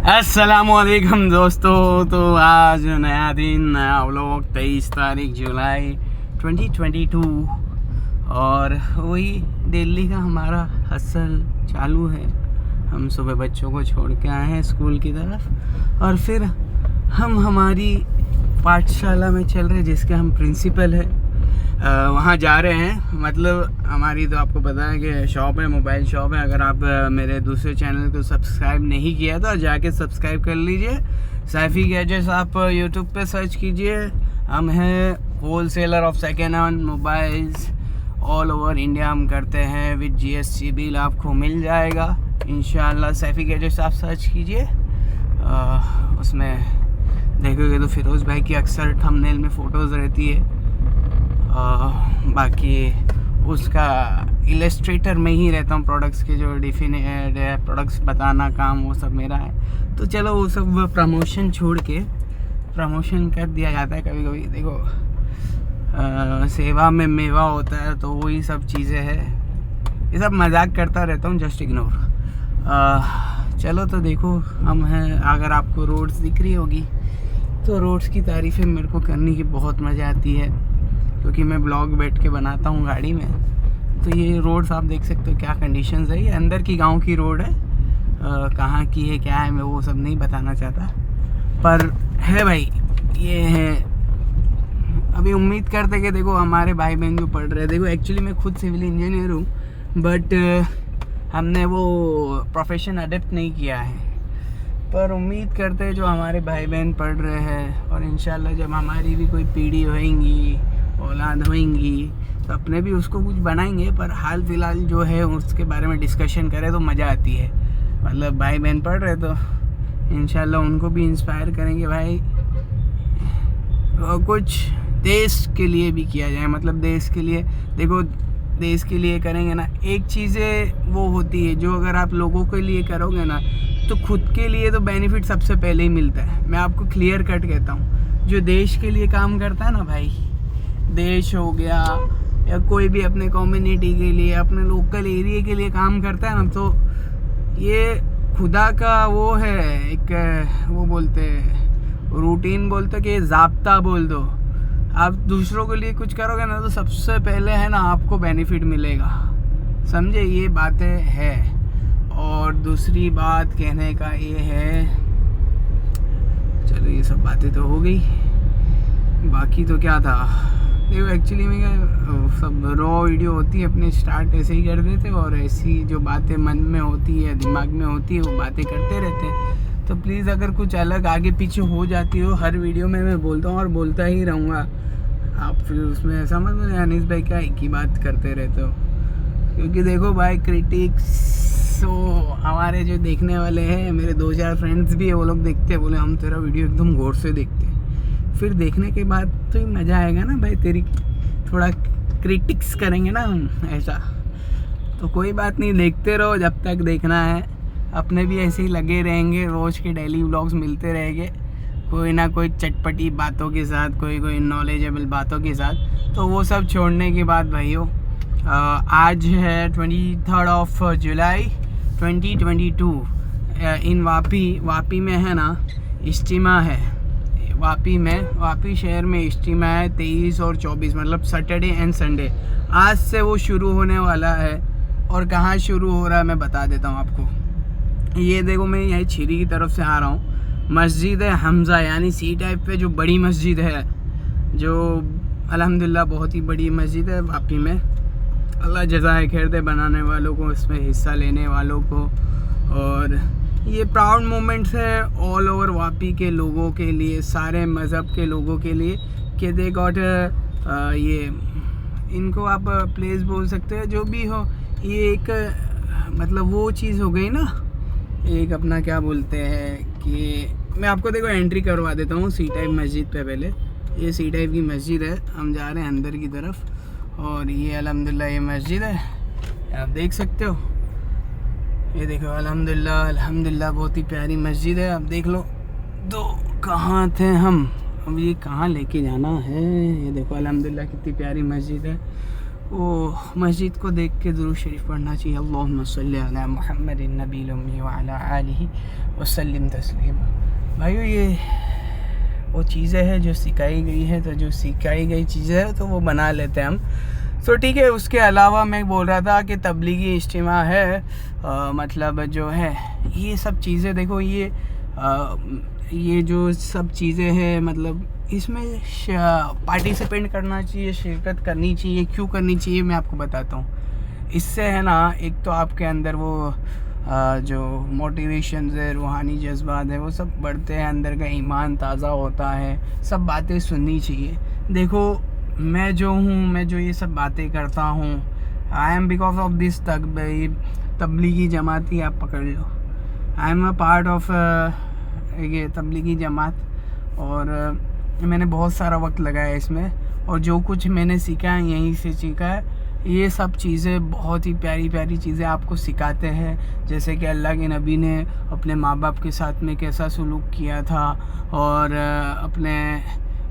अस्सलामुअलैकुम दोस्तों। तो आज नया दिन, नया व्लॉग, 23 तारीख जुलाई 2022 और वही दिल्ली का हमारा हसल चालू है। हम सुबह बच्चों को छोड़ के आए हैं स्कूल की तरफ और फिर हम हमारी पाठशाला में चल रहे हैं जिसके हम प्रिंसिपल हैं। वहाँ जा रहे हैं। मतलब हमारी तो आपको पता है कि शॉप है, मोबाइल शॉप है। अगर आप मेरे दूसरे चैनल को सब्सक्राइब नहीं किया तो जाके सब्सक्राइब कर लीजिए। सैफ़ी गैजेट्स आप यूट्यूब पे सर्च कीजिए। हम हैं wholesaler of second hand mobiles all over India. हम करते हैं विद GST बिल, आपको मिल जाएगा इंशाल्लाह। सैफ़ी गैजेट्स आप सर्च कीजिए, उसमें देखोगे तो फिरोज़ भाई की अक्सर थंबनेल में फ़ोटोज़ रहती है। बाकी उसका इलस्ट्रेटर में ही रहता हूँ। प्रोडक्ट्स के जो प्रोडक्ट्स बताना काम वो सब मेरा है। तो चलो वो सब प्रमोशन छोड़ के प्रमोशन कर दिया जाता है कभी कभी। देखो सेवा में मेवा होता है, तो वही सब चीज़ें हैं। ये सब मजाक करता रहता हूँ, जस्ट इग्नोर। चलो तो देखो हम हैं। अगर आपको रोड्स दिख रही होगी तो रोड्स की तारीफ़ें मेरे को करने की बहुत मज़ा आती है, क्योंकि मैं ब्लॉग बैठ के बनाता हूँ गाड़ी में। तो ये रोड्स आप देख सकते हो क्या कंडीशंस है। ये अंदर की गांव की रोड है। कहाँ की है क्या है मैं वो सब नहीं बताना चाहता, पर है भाई ये है। अभी उम्मीद करते कि देखो हमारे भाई बहन जो पढ़ रहे हैं, देखो एक्चुअली मैं खुद सिविल इंजीनियर हूँ, बट हमने वो प्रोफेशन अडेप्ट नहीं किया है। पर उम्मीद करते हैं जो हमारे भाई बहन पढ़ रहे हैं, और इंशाल्लाह जब हमारी भी कोई पीढ़ी होएंगी, औलाद होएंगी, तो अपने भी उसको कुछ बनाएंगे। पर हाल फिलहाल जो है उसके बारे में डिस्कशन करें तो मज़ा आती है। मतलब भाई बहन पढ़ रहे तो इंशाल्लाह उनको भी इंस्पायर करेंगे भाई, और कुछ देश के लिए भी किया जाए। मतलब देश के लिए, देखो देश के लिए करेंगे ना, एक चीज़ें वो होती है जो अगर आप लोगों के लिए करोगे ना तो खुद के लिए तो बेनिफिट सबसे पहले ही मिलता है। मैं आपको क्लियर कट कहता हूँ, जो देश के लिए काम करता है ना भाई, देश हो गया या कोई भी अपने कम्युनिटी के लिए, अपने लोकल एरिया के लिए काम करता है ना, तो ये खुदा का वो है एक, वो बोलते रूटीन बोलते कि ज़ाब्ता बोल दो। आप दूसरों के लिए कुछ करोगे ना तो सबसे पहले है ना आपको बेनिफिट मिलेगा, समझे। ये बातें है। और दूसरी बात कहने का ये है, चलो ये सब बातें तो हो गई, बाकी तो क्या था। देखो एक्चुअली में सब रॉ वीडियो होती है, अपने स्टार्ट ऐसे ही कर देते और ऐसी जो बातें मन में होती है, दिमाग में होती है, वो बातें करते रहते हैं। तो प्लीज़ अगर कुछ अलग आगे पीछे हो जाती हो, हर वीडियो में मैं बोलता हूँ और बोलता ही रहूँगा, आप फिर उसमें समझ में अनीस भाई क्या एक ही बात करते रहते हो। क्योंकि देखो भाई क्रिटिक्स तो हमारे जो देखने वाले हैं, मेरे 2-4 फ्रेंड्स भी है, वो लोग देखते हैं, बोले हम तेरा वीडियो एकदम गौर से देखते हैं। फिर देखने के बाद तो ही मज़ा आएगा ना भाई, तेरी थोड़ा क्रिटिक्स करेंगे ना हम ऐसा। तो कोई बात नहीं, देखते रहो जब तक देखना है। अपने भी ऐसे ही लगे रहेंगे, रोज़ के डेली व्लॉग्स मिलते रहेंगे, कोई ना कोई चटपटी बातों के साथ, कोई नॉलेजेबल बातों के साथ। तो वो सब छोड़ने के बाद भाइयों, आज है 23 जुलाई 2022। इन वापी में है ना इज्तिमा है। वापी शहर में इज्तिमा है 23 और 24, मतलब सैटरडे एंड संडे। आज से वो शुरू होने वाला है। और कहाँ शुरू हो रहा है मैं बता देता हूँ आपको। ये देखो मैं यहीं छिरी की तरफ से आ रहा हूँ। मस्जिद है हमज़ा, यानी सी टाइप पे जो बड़ी मस्जिद है, जो अल्हम्दुलिल्लाह बहुत ही बड़ी मस्जिद है वापी में। अल्लाह जज़ाए खैर दे बनाने वालों को, इसमें हिस्सा लेने वालों को। और ये प्राउड मोमेंट्स है ऑल ओवर वापी के लोगों के लिए, सारे मज़हब के लोगों के लिए, कि दे गॉट ये, इनको आप प्लेस बोल सकते हो, जो भी हो। ये एक मतलब वो चीज़ हो गई ना, एक अपना क्या बोलते हैं कि मैं आपको देखो एंट्री करवा देता हूँ सी टाइप मस्जिद पे। पहले ये सी टाइप की मस्जिद है, हम जा रहे हैं अंदर की तरफ। और ये अल्हम्दुलिल्लाह ये मस्जिद है, आप देख सकते हो। ये देखो अल्हम्दुलिल्लाह बहुत ही प्यारी मस्जिद है, आप देख लो। तो कहाँ थे हम, अब ये कहाँ लेके जाना है। ये देखो अल्हम्दुलिल्लाह कितनी प्यारी मस्जिद है। वो मस्जिद को देख के दुरूद शरीफ पढ़ना चाहिए, अल्लाहुम्मा सल्ली अला मुहम्मदिन नबील उम्मी व अला आलिहि वसल्लिम तस्लीमा। भाइयों, ये वो चीज़ें हैं जो सिखाई गई है, तो जो सिखाई गई चीज़ें है तो वो बना लेते हैं हम। तो ठीक है, उसके अलावा मैं बोल रहा था कि तबलीगी इज्तिमा है, मतलब जो है ये सब चीज़ें देखो, ये जो सब चीज़ें हैं मतलब इसमें पार्टिसिपेट करना चाहिए, शिरकत करनी चाहिए। क्यों करनी चाहिए मैं आपको बताता हूँ। इससे है ना, एक तो आपके अंदर वो जो मोटिवेशन है, रूहानी जज्बात है, वो सब बढ़ते हैं, अंदर का ईमान ताज़ा होता है। सब बातें सुननी चाहिए। देखो मैं जो हूँ, मैं जो ये सब बातें करता हूँ, I am because of this Tablighi Jamaat ही आप पकड़ लो। I am a part of ये तबलीगी जमात, और मैंने बहुत सारा वक्त लगाया इसमें, और जो कुछ मैंने सीखा है यहीं से सीखा है। ये सब चीज़ें बहुत ही प्यारी प्यारी चीज़ें आपको सिखाते हैं, जैसे कि अल्लाह के नबी ने अपने माँ बाप के साथ में कैसा सलूक किया था, और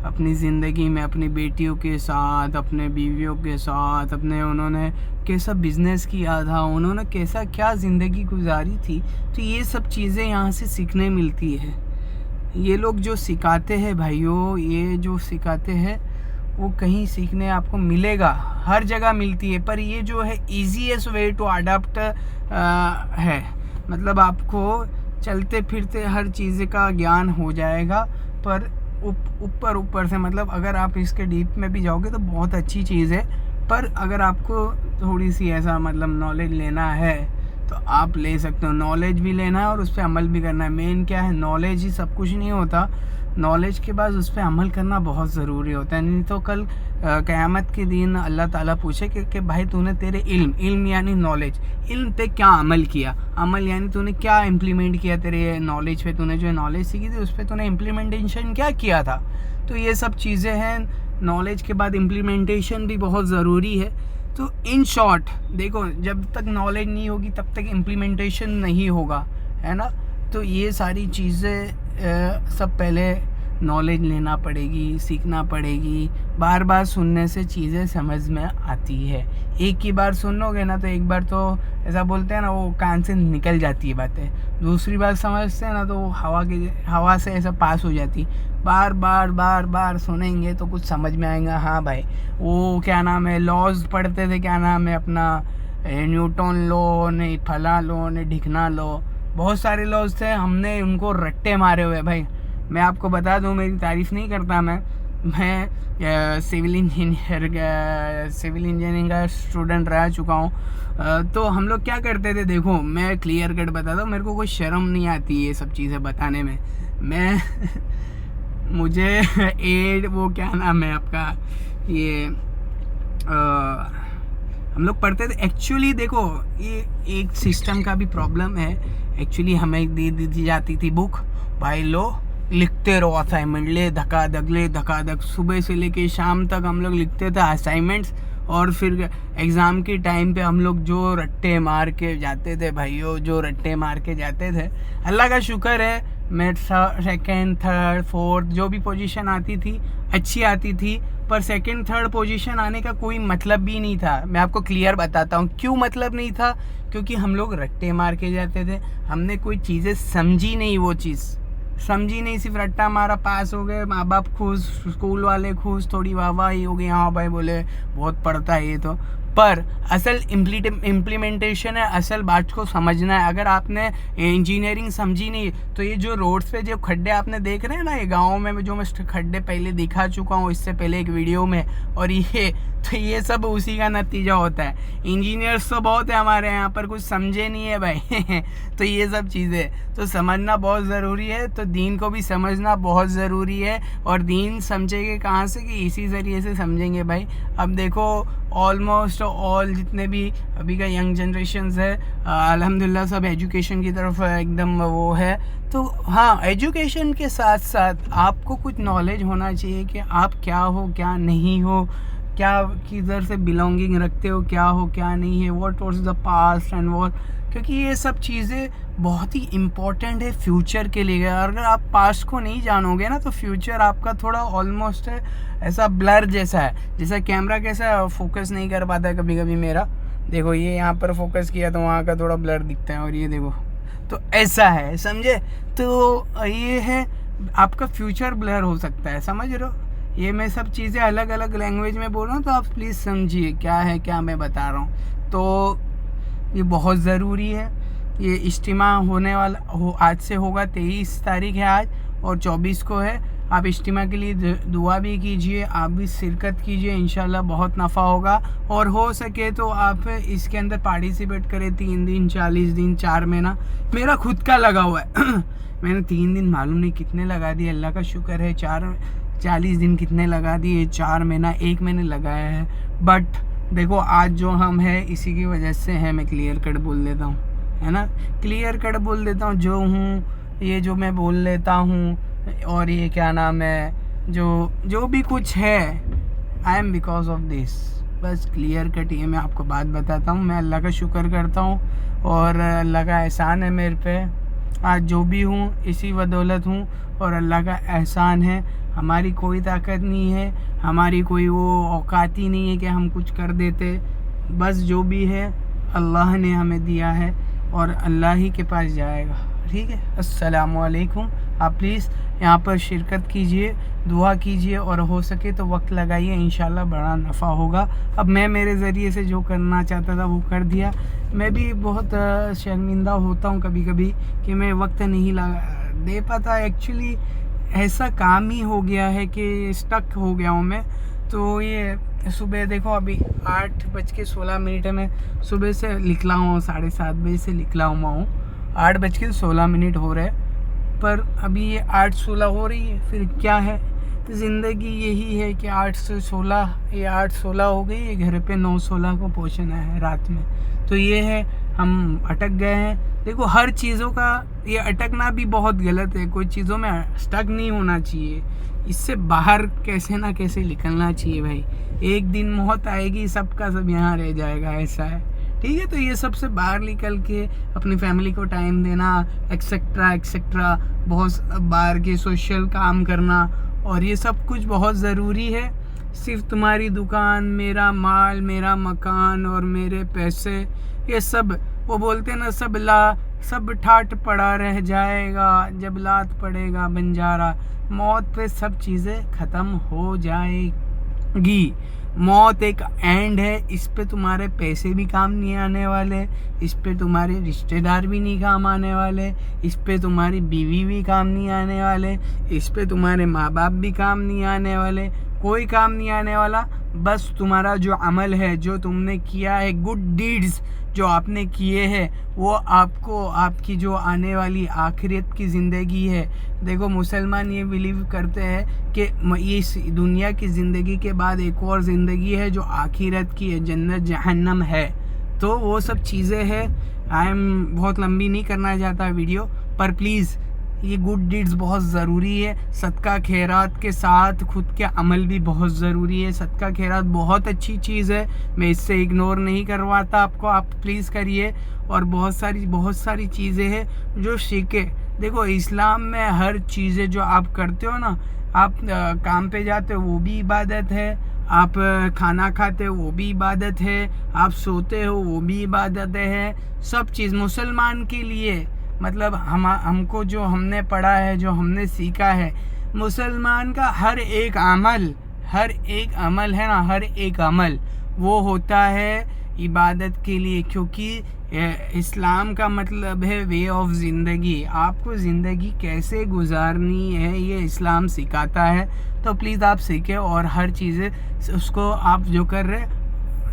अपनी ज़िंदगी में अपनी बेटियों के साथ, अपने बीवियों के साथ, उन्होंने कैसा बिज़नेस किया था, उन्होंने कैसा क्या ज़िंदगी गुजारी थी। तो ये सब चीज़ें यहाँ से सीखने मिलती है। ये लोग जो सिखाते हैं भाइयों, ये जो सिखाते हैं वो कहीं सीखने आपको मिलेगा, हर जगह मिलती है, पर ये जो है ईजीएस्ट वे टू अडाप्ट है। मतलब आपको चलते फिरते हर चीज़ का ज्ञान हो जाएगा, पर ऊपर से, मतलब अगर आप इसके डीप में भी जाओगे तो बहुत अच्छी चीज़ है। पर अगर आपको थोड़ी सी ऐसा मतलब नॉलेज लेना है तो आप ले सकते हो। नॉलेज भी लेना है और उस पर अमल भी करना है। मेन क्या है, नॉलेज ही सब कुछ नहीं होता, नॉलेज के बाद उस पर अमल करना बहुत ज़रूरी होता है। नहीं तो कल क़यामत के दिन अल्लाह ताला पूछे कि भाई तूने तेरे इल्म यानी नॉलेज, इल्म पे क्या अमल किया। अमल यानी तूने क्या इम्प्लीमेंट किया तेरे नॉलेज पे, तूने जो नॉलेज सीखी थी उस पर तूने इम्प्लीमेंटेशन क्या किया था। तो ये सब चीज़ें हैं, नॉलेज के बाद इम्प्लीमेंटेशन भी बहुत ज़रूरी है। तो इन शॉर्ट देखो, जब तक नॉलेज नहीं होगी तब तक इम्प्लीमेंटेशन नहीं होगा, है ना। तो ये सारी चीज़ें सब पहले नॉलेज लेना पड़ेगी, सीखना पड़ेगी। बार बार सुनने से चीज़ें समझ में आती है। एक ही बार सुनोगे ना तो एक बार तो ऐसा बोलते हैं ना, वो कान से निकल जाती है बातें। दूसरी बार समझते हैं ना तो वो हवा से ऐसा पास हो जाती। बार बार सुनेंगे तो कुछ समझ में आएगा। हाँ भाई, वो क्या नाम है, लॉज पढ़ते थे, क्या नाम है अपना, न्यूटन लॉ ने, फला लॉ ने, ढिकना लॉ, बहुत सारे लॉज थे, हमने उनको रट्टे मारे हुए। भाई मैं आपको बता दूं, मेरी तारीफ़ नहीं करता मैं सिविल इंजीनियरिंग का स्टूडेंट रह चुका हूँ। तो हम लोग क्या करते थे, देखो मैं क्लियर कट बताता हूँ, मेरे को कोई शर्म नहीं आती ये सब चीज़ें बताने में। मुझे वो क्या नाम है आपका, ये हम लोग पढ़ते थे। एक्चुअली देखो, ये एक सिस्टम का भी प्रॉब्लम है। एक्चुअली हमें दे दी जाती थी बुक, भाई लो लिखते रहो असाइनमेंट, ले धकाधक सुबह से लेके शाम तक हम लोग लिखते थे असाइनमेंट्स। और फिर एग्ज़ाम के टाइम पे हम लोग जो रट्टे मार के जाते थे भाइयों, जो रट्टे मार के जाते थे, अल्लाह का शुक्र है मैं सेकंड थर्ड फोर्थ जो भी पोजीशन आती थी अच्छी आती थी। पर सेकंड थर्ड पोजीशन आने का कोई मतलब भी नहीं था। मैं आपको क्लियर बताता हूँ क्यों मतलब नहीं था, क्योंकि हम लोग रट्टे मार के जाते थे। हमने कोई चीज़ें समझी नहीं, वो चीज़ समझी नहीं, सिर्फ रट्टा मारा, पास हो गए, माँ बाप खुश, स्कूल वाले खुश, थोड़ी वाहवाही हो गई, हाँ भाई बोले बहुत पढ़ता है ये तो। पर असल इम्प्लीमेंटेशन है, असल बात को समझना है। अगर आपने इंजीनियरिंग समझी नहीं तो ये जो रोड्स पे जो खड्डे आपने देख रहे हैं ना, ये गाँव में जो मैं खड्डे पहले दिखा चुका हूँ इससे पहले एक वीडियो में, और ये सब उसी का नतीजा होता है। इंजीनियर्स तो बहुत है हमारे यहाँ पर, कुछ समझे नहीं है भाई तो ये सब चीज़ें तो समझना बहुत ज़रूरी है। तो दीन को भी समझना बहुत ज़रूरी है, और दीन समझेंगे कहाँ से, कि इसी ज़रिए से समझेंगे भाई। अब देखो ऑलमोस्ट ऑल जितने भी अभी का यंग जनरेशन्स है, अल्हम्दुलिल्लाह सब एजुकेशन की तरफ एकदम वो है। तो हाँ, एजुकेशन के साथ साथ आपको कुछ नॉलेज होना चाहिए कि आप क्या हो क्या नहीं हो, क्या किधर से बिलोंगिंग रखते हो, क्या हो क्या नहीं है, what was the past and what क्योंकि ये सब चीज़ें बहुत ही इम्पोर्टेंट है फ्यूचर के लिए। अगर आप पास्ट को नहीं जानोगे ना तो फ्यूचर आपका थोड़ा ऑलमोस्ट ऐसा ब्लर जैसा है, जैसा कैमरा कैसा फोकस नहीं कर पाता है कभी कभी मेरा। देखो ये यहाँ पर फोकस किया तो वहाँ का थोड़ा ब्लर दिखता है, और ये देखो तो ऐसा है, समझे। तो ये है आपका फ्यूचर ब्लर हो सकता है, समझ रहे हो। ये मैं सब चीज़ें अलग अलग लैंग्वेज में बोल रहा हूँ, तो आप प्लीज़ समझिए क्या है क्या मैं बता रहा हूँ। तो ये बहुत ज़रूरी है। ये इज्तिमा होने वाला आज से होगा, 23 तारीख है आज और 24 को है। आप इज्तिमा के लिए दुआ भी कीजिए, आप भी शिरकत कीजिए, इंशाल्लाह बहुत नफ़ा होगा। और हो सके तो आप इसके अंदर पार्टिसिपेट करें। 3 दिन 40 दिन 4 महीना मेरा खुद का लगा हुआ है मैंने 3 दिन मालूम नहीं कितने लगा दिए, अल्लाह का शुक्र है। 40 दिन कितने लगा दिए, 4 महीना 1 महीने लगाया है। बट देखो आज जो हम है इसी की वजह से है, मैं क्लियर कट बोल देता हूँ, है ना, क्लियर कट बोल देता हूँ। जो हूँ ये जो मैं बोल लेता हूँ, और ये क्या नाम है, जो भी कुछ है आई एम बिकॉज ऑफ दिस। बस क्लियर कट ये मैं आपको बात बताता हूँ। मैं अल्लाह का शुक्र करता हूँ और अल्लाह का एहसान है मेरे पे। आज जो भी हूँ इसी बदौलत हूँ और अल्लाह का एहसान है। हमारी कोई ताकत नहीं है, हमारी कोई वो औकात ही नहीं है कि हम कुछ कर देते। बस जो भी है अल्लाह ने हमें दिया है और अल्लाह ही के पास जाएगा, ठीक है। अस्सलामु अलैकुम। आप प्लीज़ यहाँ पर शिरकत कीजिए, दुआ कीजिए और हो सके तो वक्त लगाइए, इंशाल्लाह बड़ा नफ़ा होगा। अब मैं मेरे ज़रिए से जो करना चाहता था वो कर दिया। मैं भी बहुत शर्मिंदा होता हूँ कभी कभी कि मैं वक्त नहीं दे पाता। एक्चुअली ऐसा काम ही हो गया है कि स्टक हो गया हूँ मैं। तो ये सुबह देखो अभी 8:16 है। मैं सुबह से निकला हूँ, 7:30 बजे से निकला हुआ हूँ। 8:16 हो रहे हैं, पर अभी ये 8:16 हो रही है। फिर क्या है, तो ज़िंदगी यही है कि 8 से 16, ये 8:16 हो गई, ये घर पे 9:16 को पहुँचना है रात में। तो ये है, हम अटक गए हैं। देखो हर चीज़ों का ये अटकना भी बहुत गलत है, कोई चीज़ों में स्टक नहीं होना चाहिए। इससे बाहर कैसे ना कैसे निकलना चाहिए भाई। एक दिन मौत आएगी, सबका सब यहाँ रह जाएगा, ऐसा है, ठीक है। तो ये सबसे बाहर निकल के अपनी फैमिली को टाइम देना, एक्सेट्रा एक्सेट्रा, बहुत बाहर के सोशल काम करना, और ये सब कुछ बहुत ज़रूरी है। सिर्फ तुम्हारी दुकान, मेरा माल, मेरा मकान और मेरे पैसे, ये सब वो बोलते ना, सब ठाट पड़ा रह जाएगा जब लात पड़ेगा बंजारा। मौत पे सब चीज़ें ख़त्म हो जाएगी। मौत एक एंड है, इस पे तुम्हारे पैसे भी काम नहीं आने वाले, इस पे तुम्हारे रिश्तेदार भी नहीं काम आने वाले, इस पे तुम्हारी बीवी भी काम नहीं आने वाले, इस पे तुम्हारे माँ बाप भी काम नहीं आने वाले, कोई काम नहीं आने वाला। बस तुम्हारा जो अमल है, जो तुमने किया है, गुड डीड्स जो आपने किए हैं, वो आपको आपकी जो आने वाली आखिरत की ज़िंदगी है। देखो मुसलमान ये बिलीव करते हैं कि इस दुनिया की ज़िंदगी के बाद एक और ज़िंदगी है जो आखिरत की है, जन्नत जहन्नम है। तो वो सब चीज़ें हैं। आई एम बहुत लंबी नहीं करना चाहता वीडियो, पर प्लीज़ ये गुड डीड्स बहुत ज़रूरी है। सदका खैरात के साथ खुद के अमल भी बहुत ज़रूरी है। सदका खैरात बहुत अच्छी चीज़ है, मैं इससे इग्नोर नहीं करवाता आपको, आप प्लीज़ करिए। और बहुत सारी चीज़ें हैं जो सीखे। देखो इस्लाम में हर चीज़ें जो आप करते हो ना, आप काम पे जाते हो वो भी इबादत है, आप खाना खाते हो वो भी इबादत है, आप सोते हो वो भी इबादत है। सब चीज़ मुसलमान के लिए, मतलब हमको जो हमने पढ़ा है, जो हमने सीखा है, मुसलमान का हर एक अमल है ना, हर एक अमल वो होता है इबादत के लिए। क्योंकि इस्लाम का मतलब है वे ऑफ ज़िंदगी। आपको ज़िंदगी कैसे गुजारनी है ये इस्लाम सिखाता है। तो प्लीज़ आप सीखें, और हर चीज़ें उसको आप जो कर रहे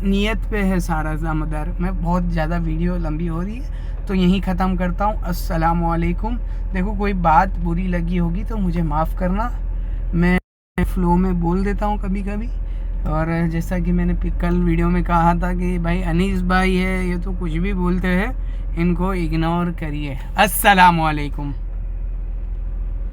नियत पे है सारा ज़िम्मेदार। मैं बहुत ज़्यादा वीडियो लंबी हो रही है तो यहीं ख़त्म करता हूँ। अस्सलामु अलैकुम। देखो कोई बात बुरी लगी होगी तो मुझे माफ़ करना, मैं फ़्लो में बोल देता हूँ कभी कभी। और जैसा कि मैंने कल वीडियो में कहा था कि भाई अनीस भाई है, ये तो कुछ भी बोलते हैं, इनको इग्नोर करिए। अस्सलामु अलैकुम।